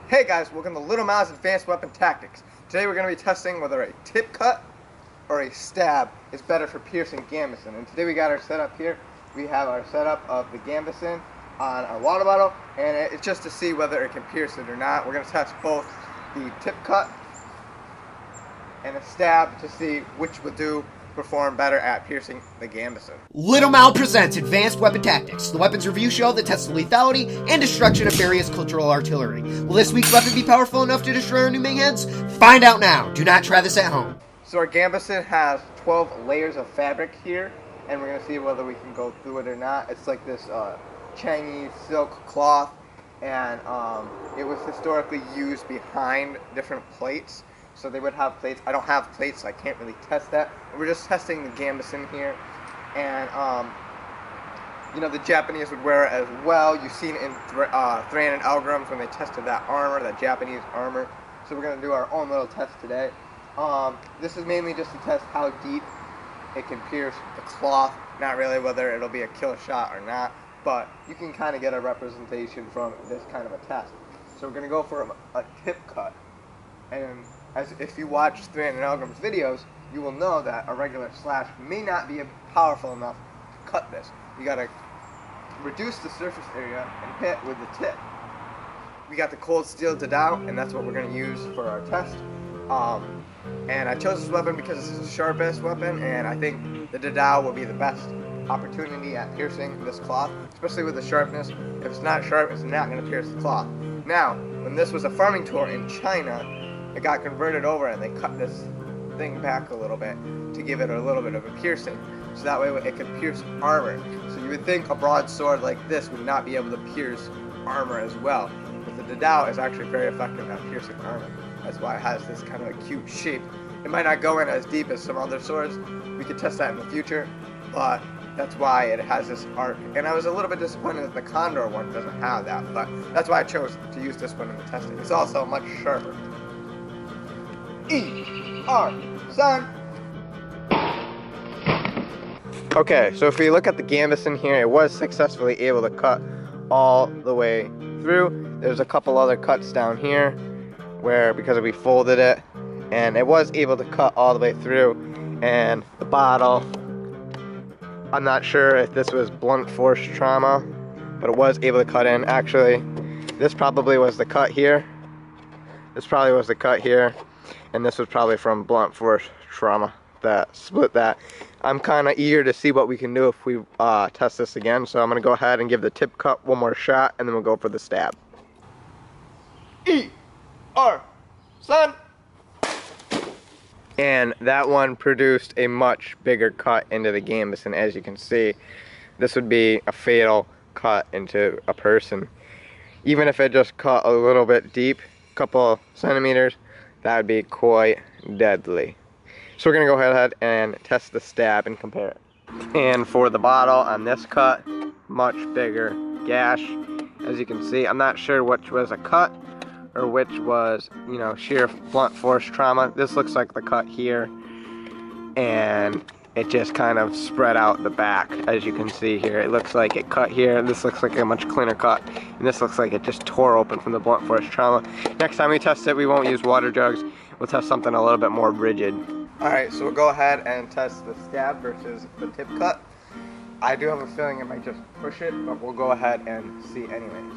Hey guys, welcome to Little Miles Advanced Weapon Tactics. Today we're going to be testing whether a tip cut or a stab is better for piercing Gambeson. And today we got our setup here. We have our setup of the Gambeson on our water bottle, and it's just to see whether it can pierce it or not. We're going to test both the tip cut and a stab to see which will perform better at piercing the Gambeson. Little Mal presents Advanced Weapon Tactics, the weapons review show that tests the lethality and destruction of various cultural artillery. Will this week's weapon be powerful enough to destroy our new main heads? Find out now. Do not try this at home. So our Gambeson has 12 layers of fabric here, and we're going to see whether we can go through it or not. It's like this Chinese silk cloth, and it was historically used behind different plates. So they would have plates. I don't have plates, so I can't really test that. We're just testing the Gambeson here. And, the Japanese would wear it as well. You've seen it in Thran and Algrams when they tested that armor, that Japanese armor. So we're going to do our own little test today. This is mainly just to test how deep it can pierce the cloth. Not really whether it'll be a kill shot or not. But you can kind of get a representation from this kind of a test. So we're going to go for a tip cut. And if you watch Thran and Algram's videos, you will know that a regular slash may not be powerful enough to cut this. You gotta reduce the surface area and hit with the tip. We got the cold steel Dedao, and that's what we're gonna use for our test. And I chose this weapon because this is the sharpest weapon, and I think the Dedao will be the best opportunity at piercing this cloth, especially with the sharpness. If it's not sharp, it's not gonna pierce the cloth. Now, when this was a farming tour in China, it got converted over and they cut this thing back a little bit to give it a little bit of a piercing, so that way it could pierce armor. So you would think a broadsword like this would not be able to pierce armor as well, but the Dedao is actually very effective at piercing armor. That's why it has this kind of a cute shape. It might not go in as deep as some other swords. We could test that in the future, but that's why it has this arc. And I was a little bit disappointed that the Condor one doesn't have that, but that's why I chose to use this one in the testing. It's also much sharper. Son. Okay, so if we look at the Gambeson here, it was successfully able to cut all the way through. There's a couple other cuts down here where, because we folded it, and it was able to cut all the way through. And the bottle, I'm not sure if this was blunt force trauma, but it was able to cut in. Actually, this probably was the cut here. And this was probably from blunt force trauma that split that. I'm kind of eager to see what we can do if we test this again. So I'm going to go ahead and give the tip cut one more shot, and then we'll go for the stab. Son. And that one produced a much bigger cut into the Gambeson. As you can see, this would be a fatal cut into a person. Even if it just cut a little bit deep, a couple centimeters, that would be quite deadly. So we're going to go ahead and test the stab and compare it. And for the bottle on this cut, much bigger gash. As you can see, I'm not sure which was a cut or which was, sheer blunt force trauma. This looks like the cut here. And it just kind of spread out the back, as you can see here. It looks like it cut here. This looks like a much cleaner cut. And this looks like it just tore open from the blunt force trauma. Next time we test it, we won't use water jugs. We'll test something a little bit more rigid. Alright, so we'll go ahead and test the stab versus the tip cut. I do have a feeling it might just push it, but we'll go ahead and see anyways.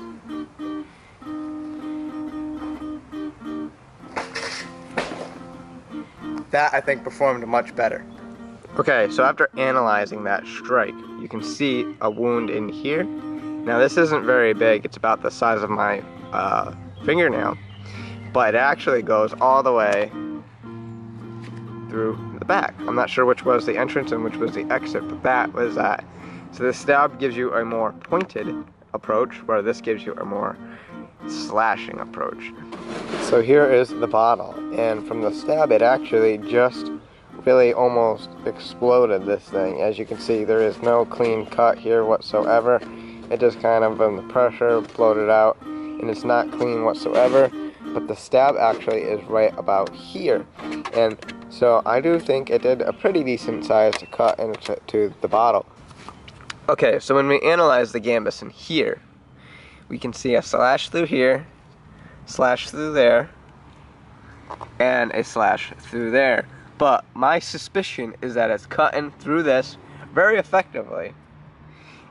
That, I think, performed much better. Okay, so after analyzing that strike, you can see a wound in here. Now this isn't very big, it's about the size of my fingernail, but it actually goes all the way through the back. I'm not sure which was the entrance and which was the exit, but that was that. So the stab gives you a more pointed approach, where this gives you a more slashing approach. So here is the bottle, and from the stab it actually just really almost exploded this thing. As you can see, there is no clean cut here whatsoever. It just kind of, from the pressure, floated out, and it's not clean whatsoever. But the stab actually is right about here, and so I do think it did a pretty decent sized cut into the bottle. Okay, so when we analyze the Gambeson here, we can see a slash through here, slash through there, and a slash through there. But my suspicion is that it's cutting through this very effectively,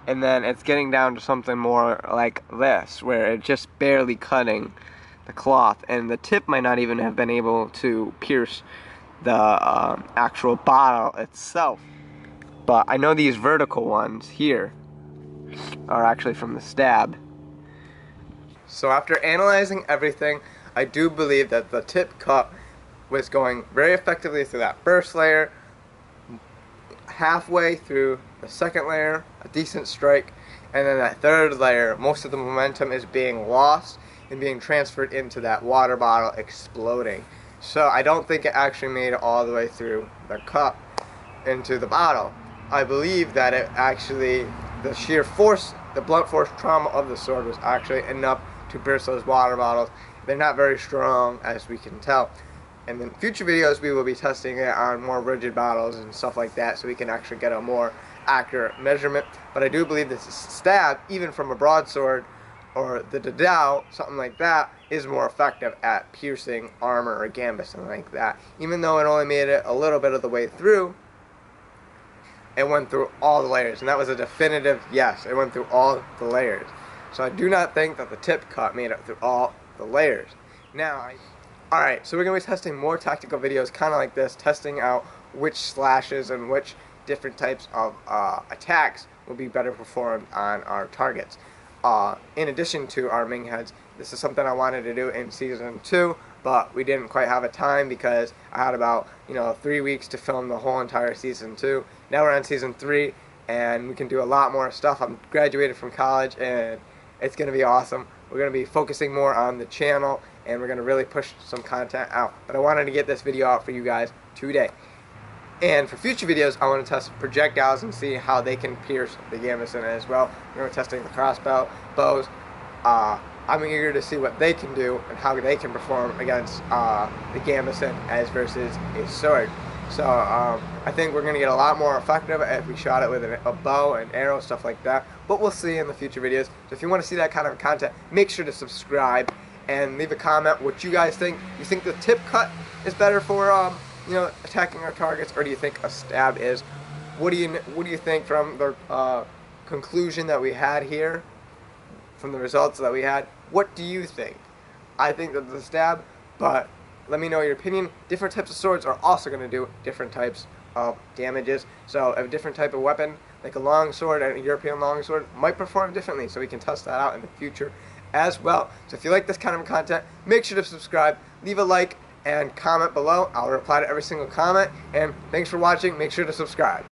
and then it's getting down to something more like this, where it's just barely cutting the cloth, and the tip might not even have been able to pierce the actual bottle itself. But I know these vertical ones here are actually from the stab. So after analyzing everything, I do believe that the tip cut was going very effectively through that first layer, halfway through the second layer, a decent strike, and then that third layer, most of the momentum is being lost and being transferred into that water bottle exploding. So I don't think it actually made it all the way through the cup into the bottle. I believe that it actually, the sheer force, the blunt force trauma of the sword was actually enough to pierce those water bottles. They're not very strong, as we can tell. And in future videos, we will be testing it on more rigid bottles and stuff like that, so we can actually get a more accurate measurement. But I do believe this stab, even from a broadsword or the Dadao, something like that, is more effective at piercing armor or gambit, something like that. Even though it only made it a little bit of the way through, it went through all the layers, and that was a definitive yes. It went through all the layers. So I do not think that the tip cut made it through all the layers. Now, alright, so we're going to be testing more tactical videos kind of like this, testing out which slashes and which different types of attacks will be better performed on our targets. In addition to our Ming heads, this is something I wanted to do in Season 2, but we didn't quite have a time because I had about 3 weeks to film the whole entire Season 2. Now we're on Season 3, and we can do a lot more stuff. I'm graduated from college, and it's going to be awesome. We're going to be focusing more on the channel, and we're going to really push some content out. But I wanted to get this video out for you guys today. And for future videos, I want to test projectiles and see how they can pierce the gambeson as well. We're going to be testing the crossbow, bows. I'm eager to see what they can do and how they can perform against the gambeson as versus a sword. So I think we're going to get a lot more effective if we shot it with a bow and arrow, stuff like that. But we'll see in the future videos. So if you want to see that kind of content, make sure to subscribe and leave a comment what you guys think. You think the tip cut is better for attacking our targets, or do you think a stab is? What do you think from the conclusion that we had here, from the results that we had? What do you think? I think that the stab, but let me know your opinion. Different types of swords are also going to do different types of damages. So a different type of weapon, like a long sword and a European long sword, might perform differently. So we can test that out in the future as well. So if you like this kind of content, make sure to subscribe, leave a like, and comment below. I'll reply to every single comment. And thanks for watching. Make sure to subscribe.